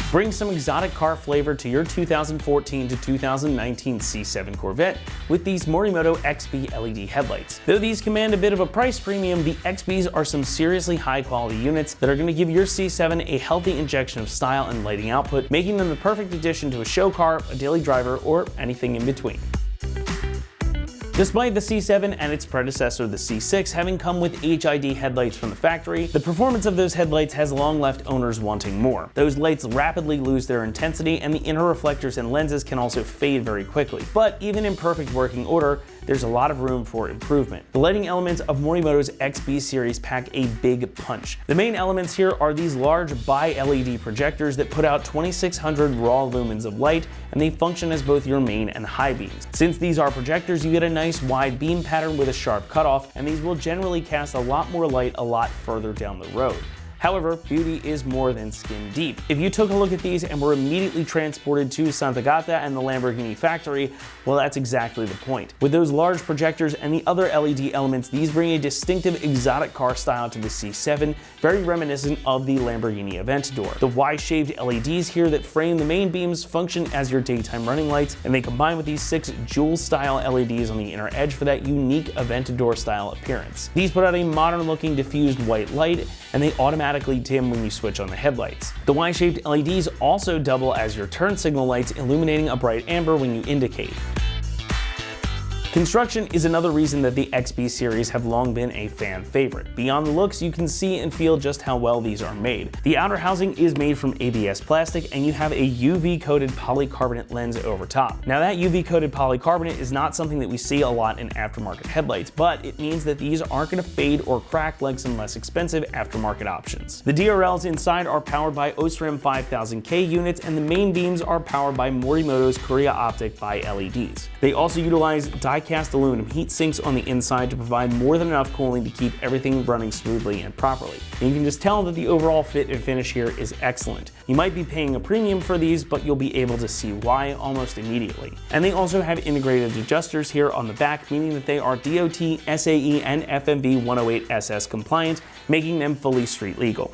Bring some exotic car flavor to your 2014 to 2019 C7 Corvette with these Morimoto XB LED headlights. Though these command a bit of a price premium, the XBs are some seriously high quality units that are going to give your C7 a healthy injection of style and lighting output, making them the perfect addition to a show car, a daily driver, or anything in between. Despite the C7 and its predecessor, the C6, having come with HID headlights from the factory, the performance of those headlights has long left owners wanting more. Those lights rapidly lose their intensity, and the inner reflectors and lenses can also fade very quickly. But even in perfect working order, there's a lot of room for improvement. The lighting elements of Morimoto's XB series pack a big punch. The main elements here are these large bi-LED projectors that put out 2600 raw lumens of light, and they function as both your main and high beams. Since these are projectors, you get a nice wide beam pattern with a sharp cutoff, and these will generally cast a lot more light a lot further down the road. However, beauty is more than skin deep. If you took a look at these and were immediately transported to Sant'Agata and the Lamborghini factory, well, that's exactly the point. With those large projectors and the other LED elements, these bring a distinctive exotic car style to the C7, very reminiscent of the Lamborghini Aventador. The Y-shaped LEDs here that frame the main beams function as your daytime running lights, and they combine with these 6 jewel-style LEDs on the inner edge for that unique Aventador-style appearance. These put out a modern-looking diffused white light, and they automatically dim when you switch on the headlights. The Y-shaped LEDs also double as your turn signal lights, illuminating a bright amber when you indicate. Construction is another reason that the XB series have long been a fan favorite. Beyond the looks, you can see and feel just how well these are made. The outer housing is made from ABS plastic, and you have a UV-coated polycarbonate lens over top. Now, that UV-coated polycarbonate is not something that we see a lot in aftermarket headlights, but it means that these aren't going to fade or crack like some less expensive aftermarket options. The DRLs inside are powered by Osram 5000K units, and the main beams are powered by Morimoto's Korea Optic bi-LEDs. They also utilize die-cast aluminum heat sinks on the inside to provide more than enough cooling to keep everything running smoothly and properly. And you can just tell that the overall fit and finish here is excellent. You might be paying a premium for these, but you'll be able to see why almost immediately. And they also have integrated adjusters here on the back, meaning that they are DOT, SAE, and FMV 108SS compliant, making them fully street legal.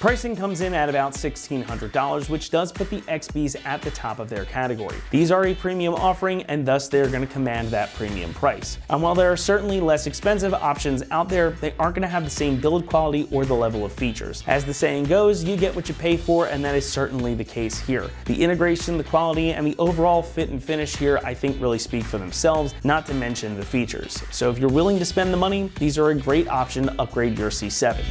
Pricing comes in at about $1,600, which does put the XBs at the top of their category. These are a premium offering, and thus they're going to command that premium price. And while there are certainly less expensive options out there, they aren't going to have the same build quality or the level of features. As the saying goes, you get what you pay for, and that is certainly the case here. The integration, the quality, and the overall fit and finish here I think really speak for themselves, not to mention the features. So if you're willing to spend the money, these are a great option to upgrade your C7.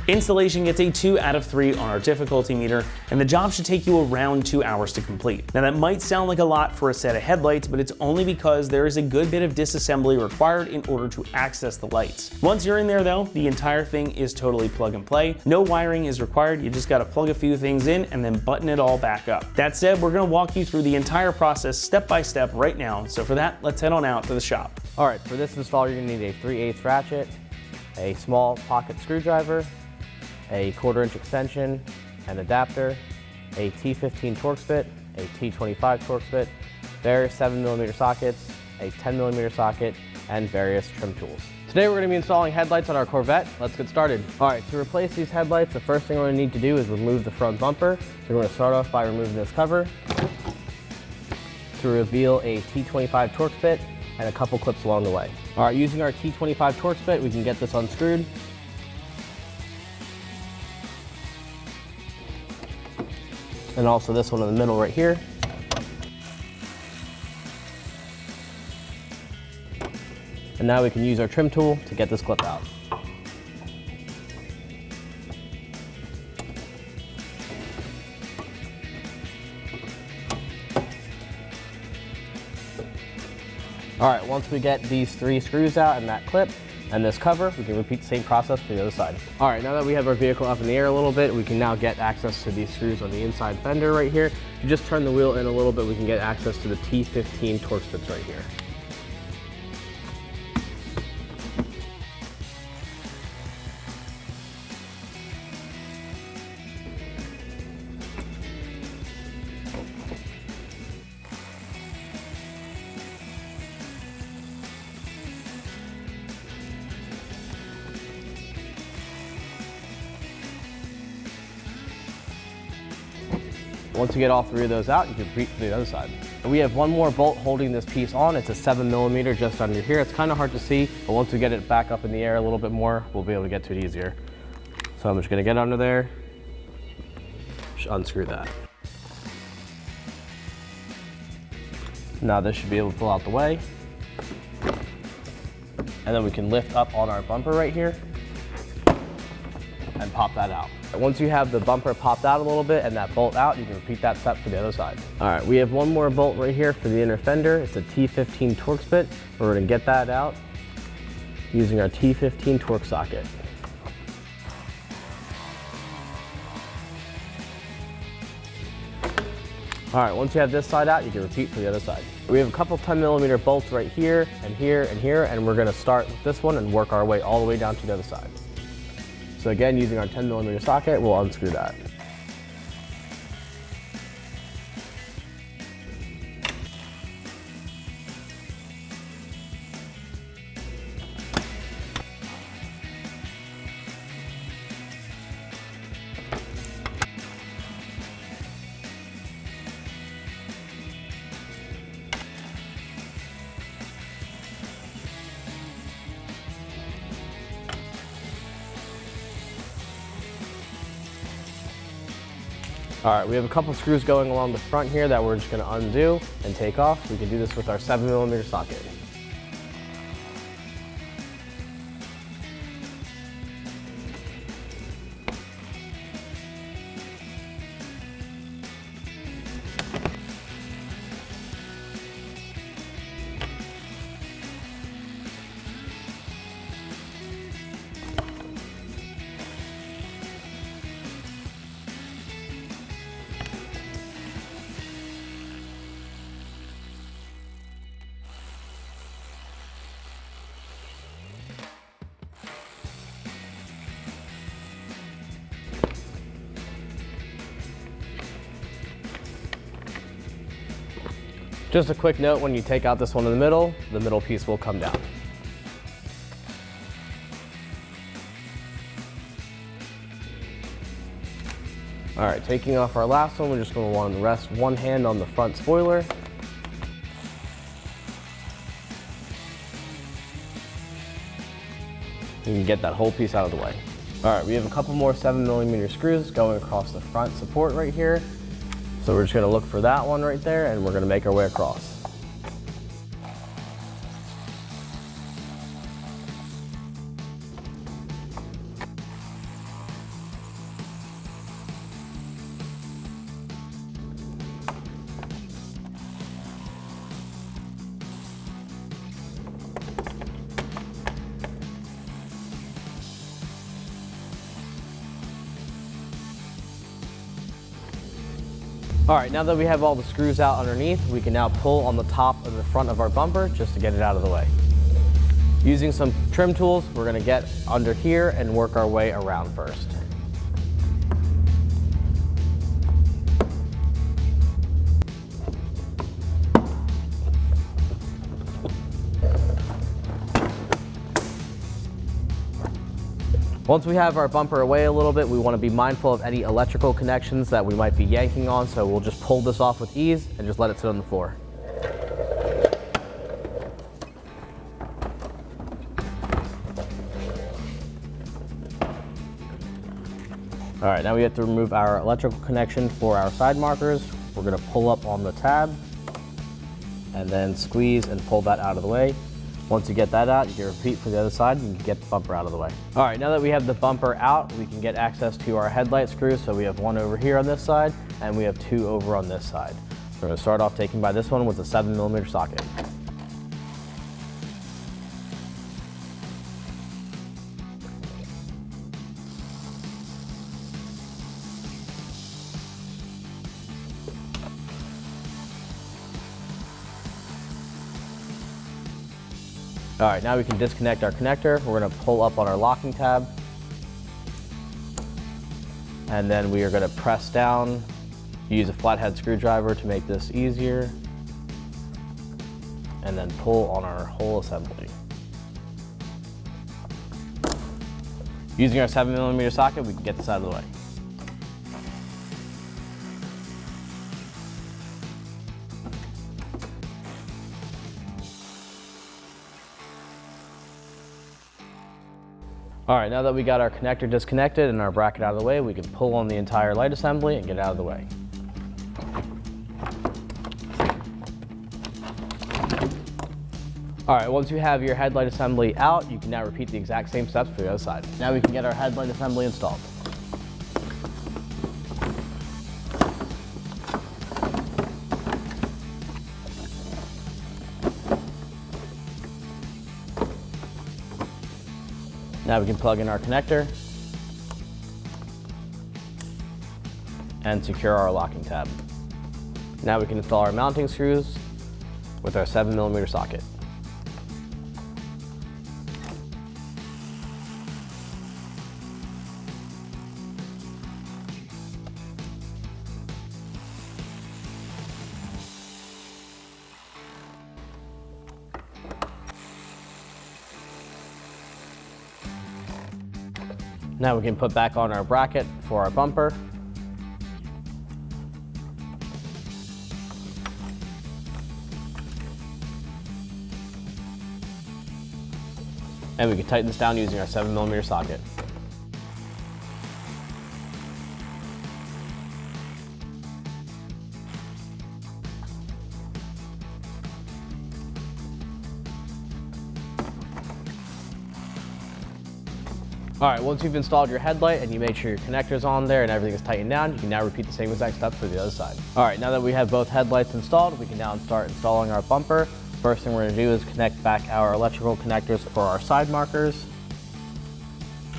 Installation gets a 2 out of 3 on our difficulty meter, and the job should take you around 2 hours to complete. Now, that might sound like a lot for a set of headlights, but it's only because there is a good bit of disassembly required in order to access the lights. Once you're in there though, the entire thing is totally plug and play. No wiring is required, you just gotta plug a few things in and then button it all back up. That said, we're gonna walk you through the entire process step by step right now, so for that, let's head on out to the shop. Alright, for this install you're gonna need a 3/8 ratchet, a small pocket screwdriver, a 1/4 inch extension, an adapter, a T15 Torx bit, a T25 Torx bit, various 7mm sockets, a 10mm socket, and various trim tools. Today we're going to be installing headlights on our Corvette. Let's get started. Alright, to replace these headlights, the first thing we're going to need to do is remove the front bumper. So we're going to start off by removing this cover to reveal a T25 Torx bit and a couple clips along the way. Alright, using our T25 Torx bit, we can get this unscrewed. And also this one in the middle right here. And now we can use our trim tool to get this clip out. All right, once we get these 3 screws out and that clip and this cover, we can repeat the same process for the other side. All right, now that we have our vehicle up in the air a little bit, we can now get access to these screws on the inside fender right here. If you just turn the wheel in a little bit, we can get access to the T15 Torx bits right here. Once you get all 3 of those out, you can repeat for the other side. And we have one more bolt holding this piece on. It's a 7mm just under here. It's kind of hard to see, but once we get it back up in the air a little bit more, we'll be able to get to it easier. So I'm just gonna get under there, just unscrew that. Now this should be able to pull out the way. And then we can lift up on our bumper right here and pop that out. Once you have the bumper popped out a little bit and that bolt out, you can repeat that step for the other side. All right, we have one more bolt right here for the inner fender. It's a T15 Torx bit. We're gonna get that out using our T15 Torx socket. All right, once you have this side out, you can repeat for the other side. We have a couple 10mm bolts right here and here and here, and we're gonna start with this one and work our way all the way down to the other side. So again, using our 10mm socket, we'll unscrew that. All right, we have a couple screws going along the front here that we're just gonna undo and take off. We can do this with our 7mm socket. Just a quick note, when you take out this one in the middle piece will come down. All right, taking off our last one, we're just going to want to rest one hand on the front spoiler. You can get that whole piece out of the way. All right, we have a couple more 7mm screws going across the front support right here. So we're just gonna look for that one right there, and we're gonna make our way across. All right, now that we have all the screws out underneath, we can now pull on the top of the front of our bumper just to get it out of the way. Using some trim tools, we're gonna get under here and work our way around first. Once we have our bumper away a little bit, we want to be mindful of any electrical connections that we might be yanking on, so we'll just pull this off with ease and just let it sit on the floor. All right, now we have to remove our electrical connection for our side markers. We're going to pull up on the tab and then squeeze and pull that out of the way. Once you get that out, you can repeat for the other side and you can get the bumper out of the way. All right, now that we have the bumper out, we can get access to our headlight screws. So we have one over here on this side and we have two over on this side. We're gonna start off taking by this one with a 7mm socket. All right, now we can disconnect our connector. We're gonna pull up on our locking tab. And then we are gonna press down. Use a flathead screwdriver to make this easier. And then pull on our whole assembly. Using our 7mm socket, we can get this out of the way. All right, now that we got our connector disconnected and our bracket out of the way, we can pull on the entire light assembly and get it out of the way. All right, once you have your headlight assembly out, you can now repeat the exact same steps for the other side. Now we can get our headlight assembly installed. Now we can plug in our connector and secure our locking tab. Now we can install our mounting screws with our 7mm socket. Now we can put back on our bracket for our bumper. And we can tighten this down using our 7mm socket. All right, once you've installed your headlight and you make sure your connector's on there and everything is tightened down, you can now repeat the same exact steps for the other side. All right, now that we have both headlights installed, we can now start installing our bumper. First thing we're gonna do is connect back our electrical connectors for our side markers.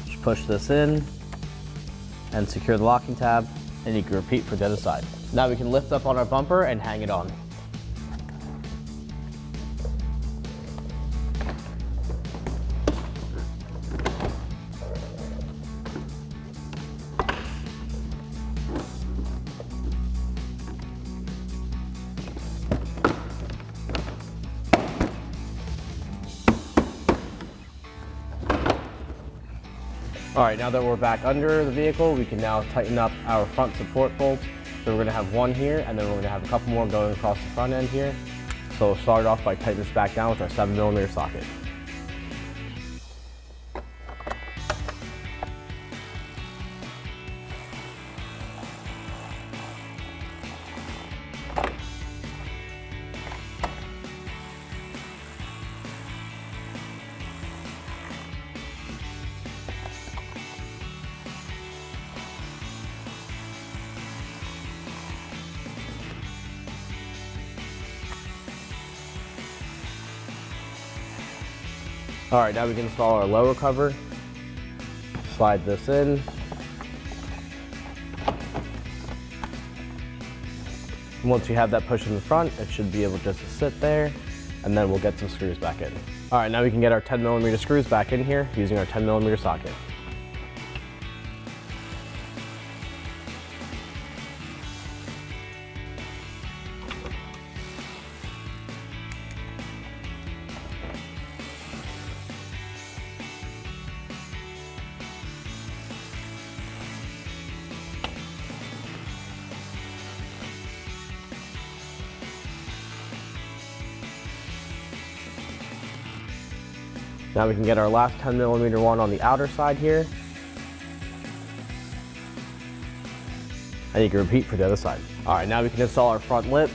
Just push this in and secure the locking tab, and you can repeat for the other side. Now we can lift up on our bumper and hang it on. All right, now that we're back under the vehicle, we can now tighten up our front support bolts. So we're gonna have one here, and then we're gonna have a couple more going across the front end here. So we'll start off by tightening this back down with our 7mm socket. All right, now we can install our lower cover. Slide this in. And once you have that push in the front, it should be able just to sit there, and then we'll get some screws back in. All right, now we can get our 10mm screws back in here using our 10mm socket. Now we can get our last 10mm one on the outer side here. And you can repeat for the other side. All right, now we can install our front lip.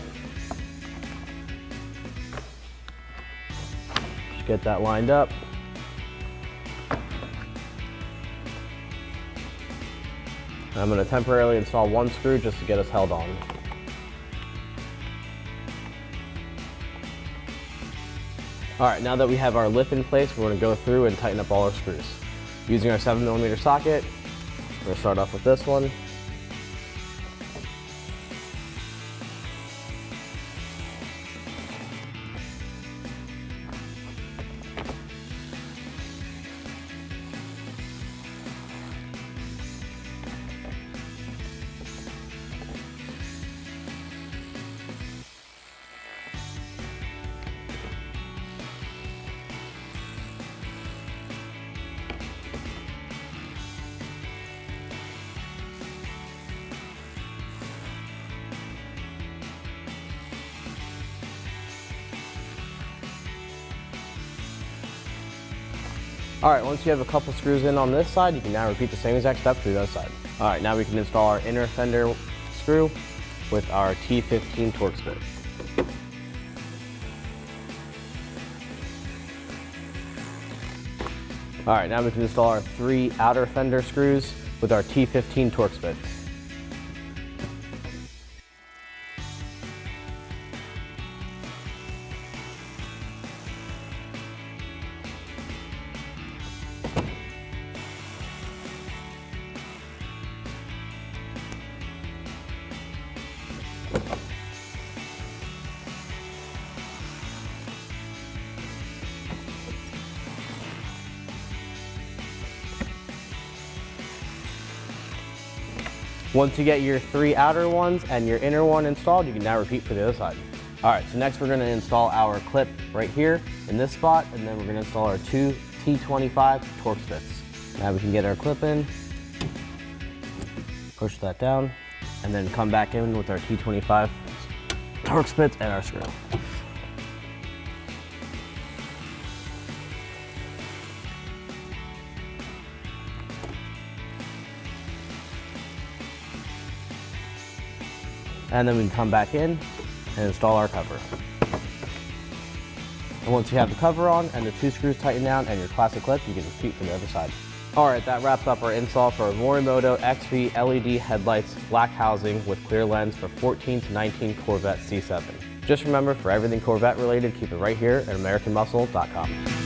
Just get that lined up. And I'm going to temporarily install one screw just to get us held on. All right, now that we have our lip in place, we're gonna go through and tighten up all our screws. Using our 7mm socket, we're gonna start off with this one. All right, once you have a couple screws in on this side, you can now repeat the same exact step to the other side. All right, now we can install our inner fender screw with our T15 Torx bit. All right, now we can install our 3 outer fender screws with our T15 Torx bits. Once you get your 3 outer ones and your inner one installed, you can now repeat for the other side. All right, so next we're gonna install our clip right here in this spot, and then we're gonna install our 2 T25 Torx bits. Now we can get our clip in, push that down, and then come back in with our T25 Torx bits and our screw. And then we can come back in and install our cover. And once you have the cover on and the 2 screws tightened down and your classic clip, you can repeat for the other side. All right, that wraps up our install for our Morimoto XB LED Headlights black housing with clear lens for 14 to 19 Corvette C7. Just remember, for everything Corvette related, keep it right here at AmericanMuscle.com.